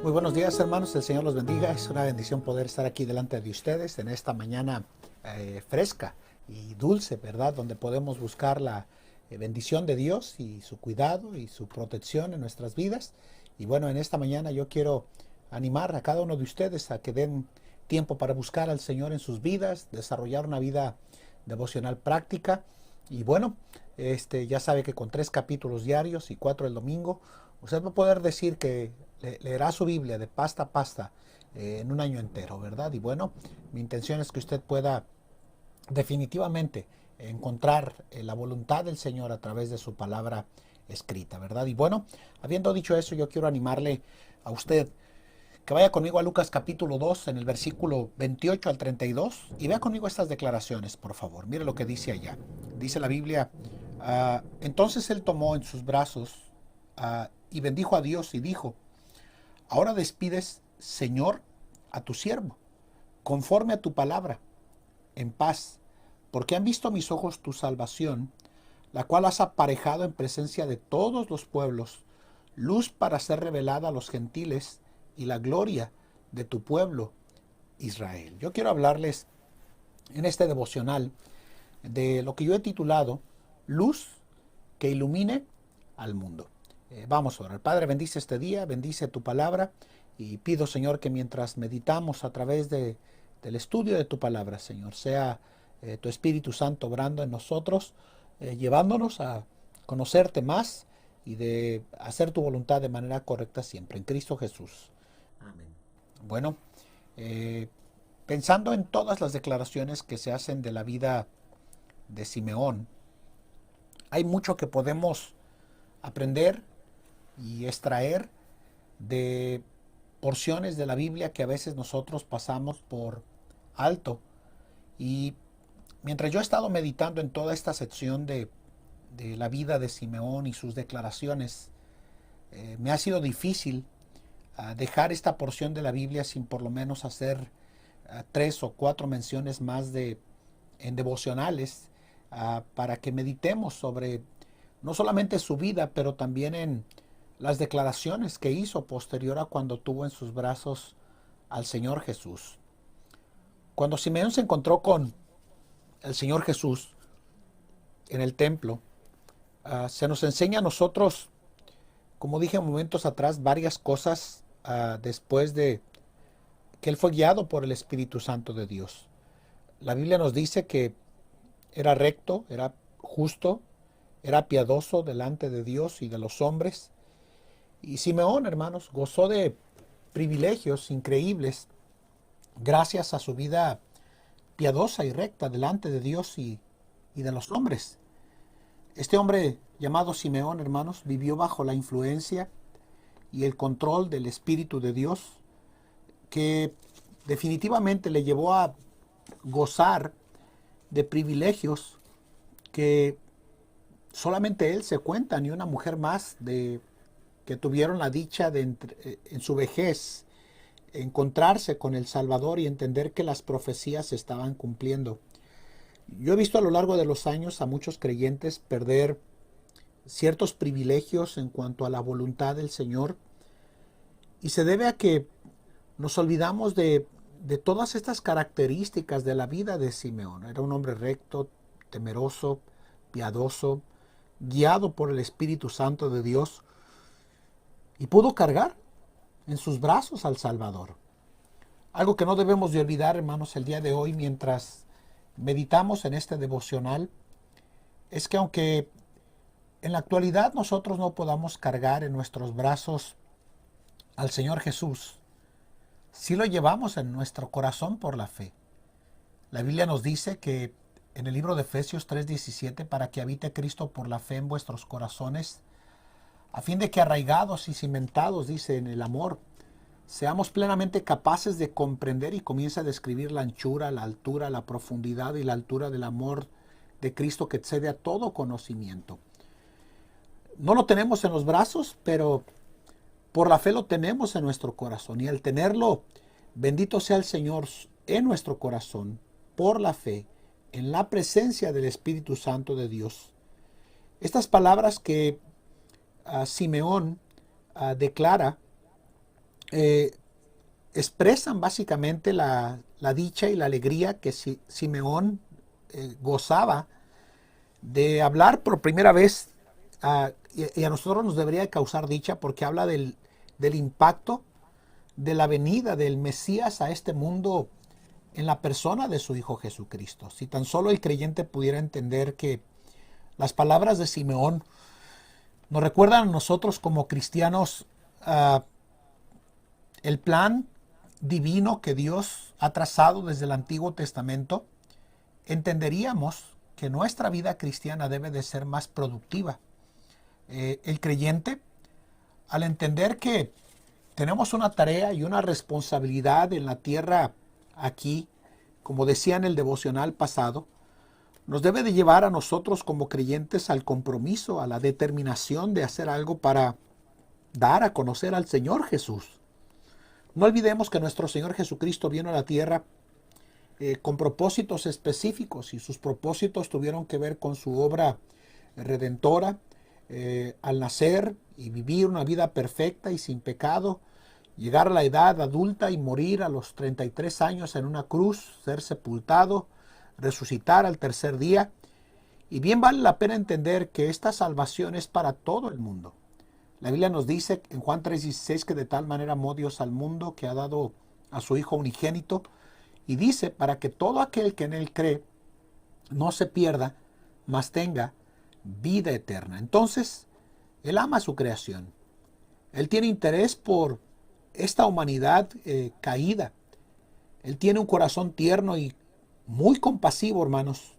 Muy buenos días, hermanos, el Señor los bendiga. Es una bendición poder estar aquí delante de ustedes en esta mañana fresca y dulce, ¿verdad? Donde podemos buscar la bendición de Dios y su cuidado y su protección en nuestras vidas. Y bueno, en esta mañana yo quiero animar a cada uno de ustedes a que den tiempo para buscar al Señor en sus vidas, desarrollar una vida devocional práctica. Y bueno, ya sabe que con 3 capítulos diarios y 4 el domingo, usted va a poder decir que leerá su Biblia de pasta a pasta en un año entero, ¿verdad? Y bueno, mi intención es que usted pueda definitivamente encontrar la voluntad del Señor a través de su palabra escrita, ¿verdad? Y bueno, habiendo dicho eso, yo quiero animarle a usted que vaya conmigo a Lucas capítulo 2 en el versículo 28 al 32 y vea conmigo estas declaraciones, por favor. Mire lo que dice allá. Dice la Biblia, entonces él tomó en sus brazos y bendijo a Dios y dijo, ahora despides, Señor, a tu siervo, conforme a tu palabra, en paz, porque han visto mis ojos tu salvación, la cual has aparejado en presencia de todos los pueblos, luz para ser revelada a los gentiles y la gloria de tu pueblo Israel. Yo quiero hablarles en este devocional de lo que yo he titulado Luz que ilumine al mundo. Vamos a orar. Padre, bendice este día, bendice tu palabra y pido, Señor, que mientras meditamos a través del estudio de tu palabra, Señor, sea tu Espíritu Santo obrando en nosotros, llevándonos a conocerte más y de hacer tu voluntad de manera correcta siempre. En Cristo Jesús. Amén. Bueno, pensando en todas las declaraciones que se hacen de la vida de Simeón, hay mucho que podemos aprender y extraer de porciones de la Biblia que a veces nosotros pasamos por alto. Y mientras yo he estado meditando en toda esta sección de la vida de Simeón y sus declaraciones, me ha sido difícil dejar esta porción de la Biblia sin por lo menos hacer 3 o 4 menciones más en devocionales para que meditemos sobre no solamente su vida, pero también en las declaraciones que hizo posterior a cuando tuvo en sus brazos al Señor Jesús. Cuando Simeón se encontró con el Señor Jesús en el templo, se nos enseña a nosotros, como dije momentos atrás, varias cosas después de que él fue guiado por el Espíritu Santo de Dios. La Biblia nos dice que era recto, era justo, era piadoso delante de Dios y de los hombres. Y Simeón, hermanos, gozó de privilegios increíbles gracias a su vida piadosa y recta delante de Dios y de los hombres. Este hombre llamado Simeón, hermanos, vivió bajo la influencia y el control del Espíritu de Dios, que definitivamente le llevó a gozar de privilegios que solamente él se cuenta, ni una mujer más que tuvieron la dicha de en su vejez encontrarse con el Salvador y entender que las profecías se estaban cumpliendo. Yo he visto a lo largo de los años a muchos creyentes perder ciertos privilegios en cuanto a la voluntad del Señor, y se debe a que nos olvidamos de todas estas características de la vida de Simeón. Era un hombre recto, temeroso, piadoso, guiado por el Espíritu Santo de Dios, y pudo cargar en sus brazos al Salvador. Algo que no debemos de olvidar, hermanos, el día de hoy mientras meditamos en este devocional, es que aunque en la actualidad nosotros no podamos cargar en nuestros brazos al Señor Jesús, sí lo llevamos en nuestro corazón por la fe. La Biblia nos dice que en el libro de Efesios 3:17, para que habite Cristo por la fe en vuestros corazones, a fin de que arraigados y cimentados, dice, en el amor, seamos plenamente capaces de comprender, y comienza a describir la anchura, la altura, la profundidad y la altura del amor de Cristo que excede a todo conocimiento. No lo tenemos en los brazos, pero por la fe lo tenemos en nuestro corazón. Y al tenerlo, bendito sea el Señor, en nuestro corazón, por la fe, en la presencia del Espíritu Santo de Dios. Estas palabras que Simeón declara eh, expresan básicamente la dicha y la alegría que Simeón gozaba de hablar por primera vez, y a nosotros nos debería causar dicha porque habla del impacto de la venida del Mesías a este mundo en la persona de su Hijo Jesucristo. Si tan solo el creyente pudiera entender que las palabras de Simeón nos recuerdan a nosotros como cristianos el plan divino que Dios ha trazado desde el Antiguo Testamento, entenderíamos que nuestra vida cristiana debe de ser más productiva. El creyente, al entender que tenemos una tarea y una responsabilidad en la tierra aquí, como decía en el devocional pasado, nos debe de llevar a nosotros como creyentes al compromiso, a la determinación de hacer algo para dar a conocer al Señor Jesús. No olvidemos que nuestro Señor Jesucristo vino a la tierra con propósitos específicos, y sus propósitos tuvieron que ver con su obra redentora al nacer y vivir una vida perfecta y sin pecado, llegar a la edad adulta y morir a los 33 años en una cruz, ser sepultado, resucitar al tercer día. Y bien vale la pena entender que esta salvación es para todo el mundo. La Biblia nos dice en Juan 3:16 que de tal manera amó Dios al mundo que ha dado a su Hijo unigénito, y dice para que todo aquel que en él cree no se pierda, mas tenga vida eterna. Entonces, Él ama su creación. Él tiene interés por esta humanidad caída. Él tiene un corazón tierno y muy compasivo, hermanos,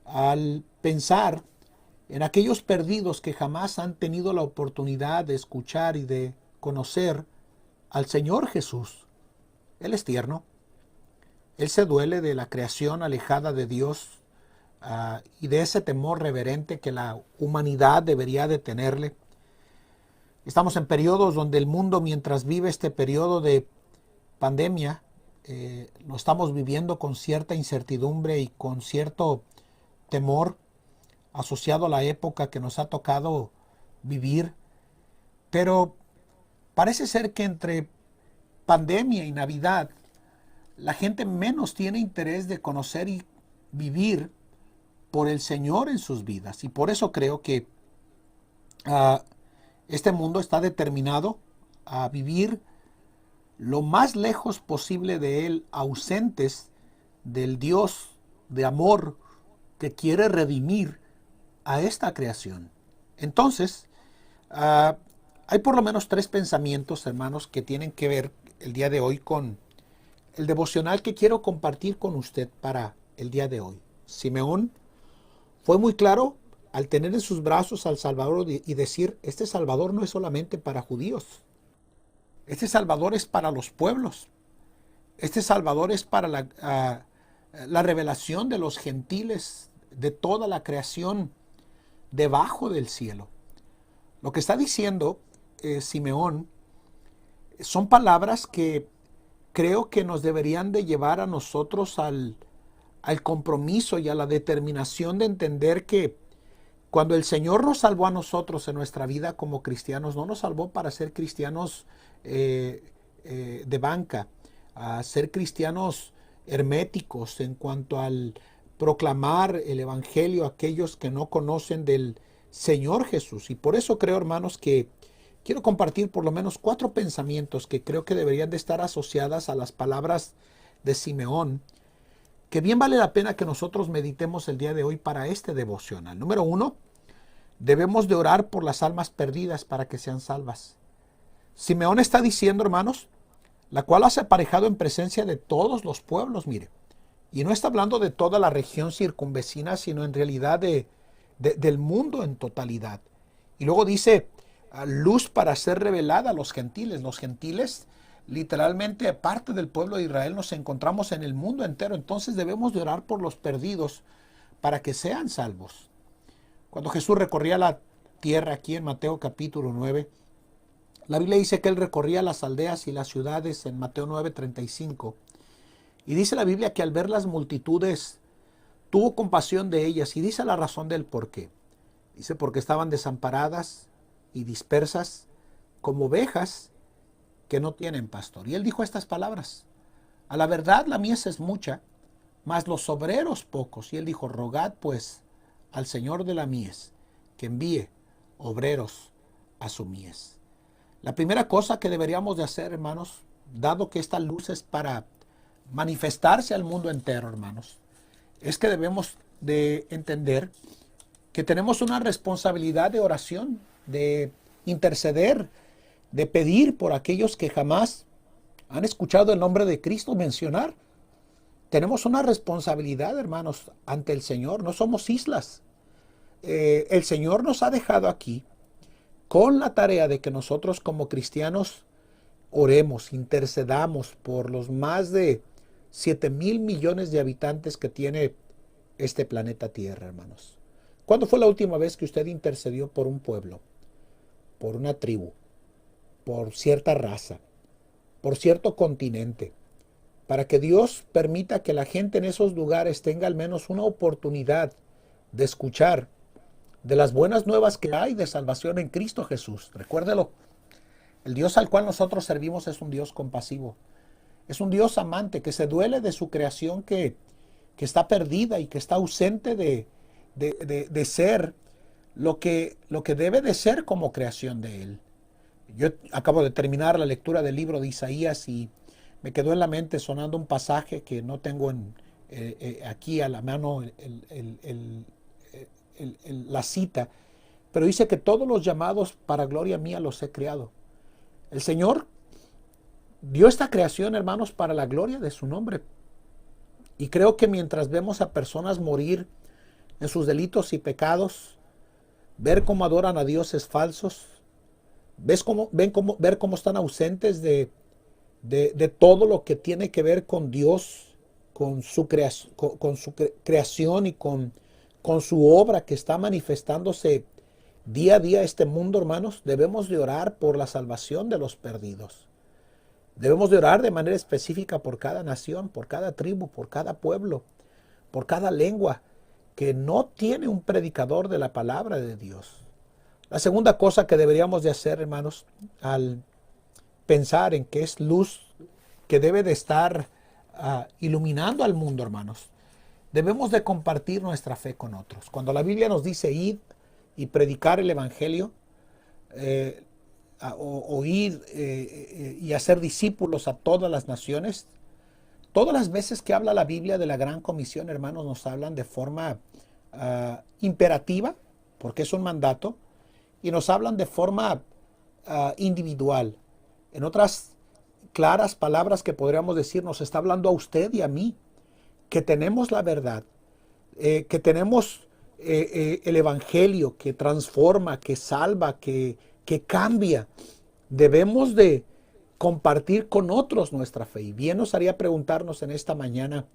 al pensar en aquellos perdidos que jamás han tenido la oportunidad de escuchar y de conocer al Señor Jesús. Él es tierno. Él se duele de la creación alejada de Dios y de ese temor reverente que la humanidad debería de tenerle. Estamos en periodos donde el mundo, mientras vive este periodo de pandemia, lo estamos viviendo con cierta incertidumbre y con cierto temor asociado a la época que nos ha tocado vivir. Pero parece ser que entre pandemia y Navidad, la gente menos tiene interés de conocer y vivir por el Señor en sus vidas. Y por eso creo que este mundo está determinado a vivir lo más lejos posible de Él, ausentes del Dios de amor que quiere redimir a esta creación. Entonces, hay por lo menos 3 pensamientos, hermanos, que tienen que ver el día de hoy con el devocional que quiero compartir con usted para el día de hoy. Simeón fue muy claro al tener en sus brazos al Salvador y decir, este Salvador no es solamente para judíos, este Salvador es para los pueblos, este Salvador es para la revelación de los gentiles, de toda la creación debajo del cielo. Lo que está diciendo Simeón son palabras que creo que nos deberían de llevar a nosotros al compromiso y a la determinación de entender que cuando el Señor nos salvó a nosotros en nuestra vida como cristianos, no nos salvó para ser cristianos de banca, a ser cristianos herméticos en cuanto al proclamar el Evangelio a aquellos que no conocen del Señor Jesús. Y por eso creo, hermanos, que quiero compartir por lo menos 4 pensamientos que creo que deberían de estar asociadas a las palabras de Simeón, que bien vale la pena que nosotros meditemos el día de hoy para este devocional. Número 1, debemos de orar por las almas perdidas para que sean salvas. Simeón está diciendo, hermanos, la cual has aparejado en presencia de todos los pueblos, mire. Y no está hablando de toda la región circunvecina, sino en realidad del mundo en totalidad. Y luego dice, luz para ser revelada a los gentiles. Los gentiles, literalmente, parte del pueblo de Israel, nos encontramos en el mundo entero. Entonces debemos de orar por los perdidos para que sean salvos. Cuando Jesús recorría la tierra aquí en Mateo capítulo 9, la Biblia dice que Él recorría las aldeas y las ciudades en Mateo 9:35. Y dice la Biblia que al ver las multitudes tuvo compasión de ellas, y dice la razón del por qué. Dice porque estaban desamparadas y dispersas como ovejas que no tienen pastor. Y él dijo estas palabras: a la verdad la mies es mucha, mas los obreros pocos. Y él dijo: rogad pues al Señor de la mies que envíe obreros a su mies. La primera cosa que deberíamos de hacer, hermanos, dado que esta luz es para manifestarse al mundo entero, hermanos, es que debemos de entender que tenemos una responsabilidad de oración, de interceder, de pedir por aquellos que jamás han escuchado el nombre de Cristo mencionar. Tenemos una responsabilidad, hermanos, ante el Señor. No somos islas. El Señor nos ha dejado aquí con la tarea de que nosotros como cristianos oremos, intercedamos por los más de 7,000 millones de habitantes que tiene este planeta Tierra, hermanos. ¿Cuándo fue la última vez que usted intercedió por un pueblo, por una tribu, por cierta raza, por cierto continente, para que Dios permita que la gente en esos lugares tenga al menos una oportunidad de escuchar de las buenas nuevas que hay de salvación en Cristo Jesús? Recuérdelo, el Dios al cual nosotros servimos es un Dios compasivo, es un Dios amante que se duele de su creación que está perdida y que está ausente de ser lo que debe de ser como creación de Él. Yo acabo de terminar la lectura del libro de Isaías y me quedó en la mente sonando un pasaje que no tengo aquí a la mano la cita, pero dice que todos los llamados para gloria mía los he creado. El Señor dio esta creación, hermanos, para la gloria de su nombre. Y creo que mientras vemos a personas morir en sus delitos y pecados, ver cómo adoran a dioses falsos, ver cómo están ausentes de todo lo que tiene que ver con Dios, con su creación y con su obra que está manifestándose día a día este mundo, hermanos, debemos de orar por la salvación de los perdidos. Debemos de orar de manera específica por cada nación, por cada tribu, por cada pueblo, por cada lengua que no tiene un predicador de la palabra de Dios. La segunda cosa que deberíamos de hacer, hermanos, al pensar en que es luz que debe de estar iluminando al mundo, hermanos, debemos de compartir nuestra fe con otros. Cuando la Biblia nos dice id y predicar el evangelio, o ir y hacer discípulos a todas las naciones, todas las veces que habla la Biblia de la gran comisión, hermanos, nos hablan de forma imperativa, porque es un mandato, y nos hablan de forma individual. En otras claras palabras que podríamos decir, nos está hablando a usted y a mí, que tenemos la verdad, que tenemos el evangelio que transforma, que salva, que cambia. Debemos de compartir con otros nuestra fe. Y bien nos haría preguntarnos en esta mañana,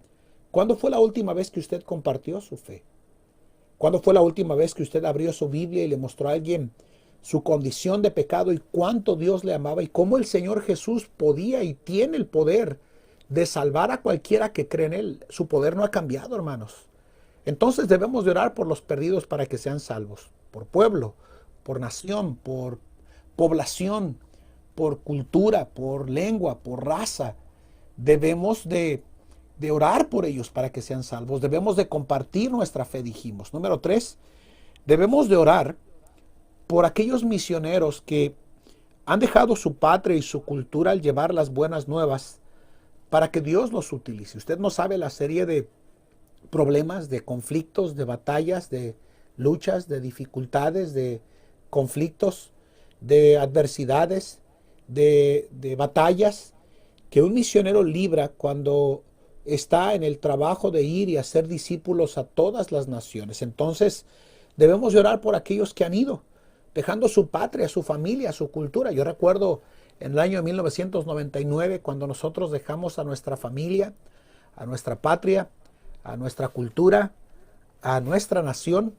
¿cuándo fue la última vez que usted compartió su fe? ¿Cuándo fue la última vez que usted abrió su Biblia y le mostró a alguien su condición de pecado y cuánto Dios le amaba y cómo el Señor Jesús podía y tiene el poder de salvar a cualquiera que cree en Él? Su poder no ha cambiado, hermanos. Entonces debemos de orar por los perdidos para que sean salvos, por pueblo, por nación, por población, por cultura, por lengua, por raza. Debemos de orar por ellos para que sean salvos. Debemos de compartir nuestra fe, dijimos. Número 3, debemos de orar por aquellos misioneros que han dejado su patria y su cultura al llevar las buenas nuevas para que Dios los utilice. Usted no sabe la serie de problemas, de conflictos, de batallas, de luchas, de dificultades, de conflictos, de adversidades, de batallas que un misionero libra cuando está en el trabajo de ir y hacer discípulos a todas las naciones. Entonces debemos de orar por aquellos que han ido, dejando su patria, su familia, su cultura. Yo recuerdo en el año 1999 cuando nosotros dejamos a nuestra familia, a nuestra patria, a nuestra cultura, a nuestra nación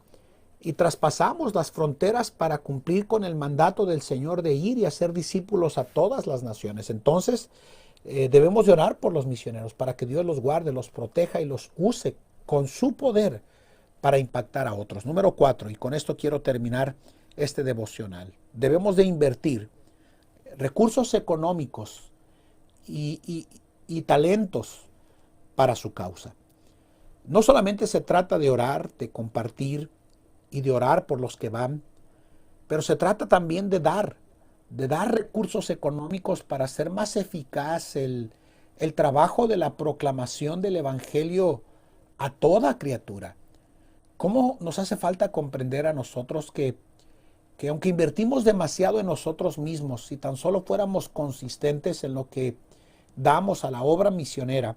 y traspasamos las fronteras para cumplir con el mandato del Señor de ir y hacer discípulos a todas las naciones. Entonces debemos de orar por los misioneros para que Dios los guarde, los proteja y los use con su poder para impactar a otros. Número 4, y con esto quiero terminar este devocional. Debemos de invertir recursos económicos y talentos para su causa. No solamente se trata de orar, de compartir y de orar por los que van, pero se trata también de dar recursos económicos para hacer más eficaz el trabajo de la proclamación del Evangelio a toda criatura. ¿Cómo nos hace falta comprender a nosotros que aunque invertimos demasiado en nosotros mismos, si tan solo fuéramos consistentes en lo que damos a la obra misionera,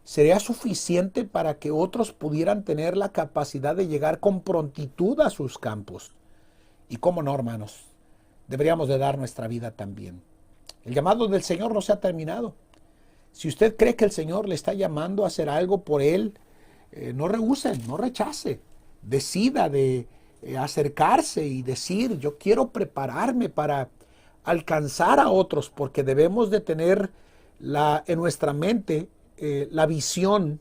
sería suficiente para que otros pudieran tener la capacidad de llegar con prontitud a sus campos? Y cómo no, hermanos, deberíamos de dar nuestra vida también. El llamado del Señor no se ha terminado. Si usted cree que el Señor le está llamando a hacer algo por él, no rehúse, no rechace. Decida de acercarse y decir, yo quiero prepararme para alcanzar a otros, porque debemos de tener en nuestra mente la visión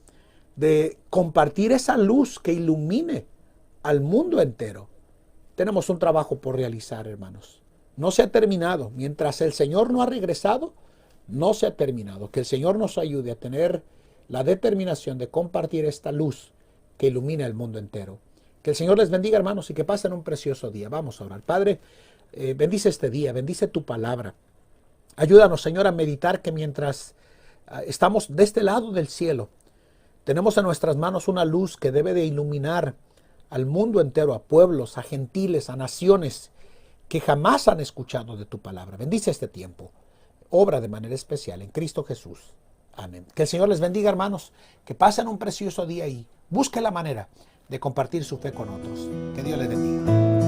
de compartir esa luz que ilumine al mundo entero. Tenemos un trabajo por realizar, hermanos. No se ha terminado. Mientras el Señor no ha regresado, no se ha terminado. Que el Señor nos ayude a tener la determinación de compartir esta luz que ilumina el mundo entero. Que el Señor les bendiga, hermanos, y que pasen un precioso día. Vamos a orar. Padre, bendice este día, bendice tu palabra. Ayúdanos, Señor, a meditar que mientras estamos de este lado del cielo, tenemos en nuestras manos una luz que debe de iluminar al mundo entero, a pueblos, a gentiles, a naciones que jamás han escuchado de tu palabra. Bendice este tiempo. Obra de manera especial en Cristo Jesús. Amén. Que el Señor les bendiga, hermanos. Que pasen un precioso día y busque la manera de compartir su fe con otros. Que Dios les bendiga.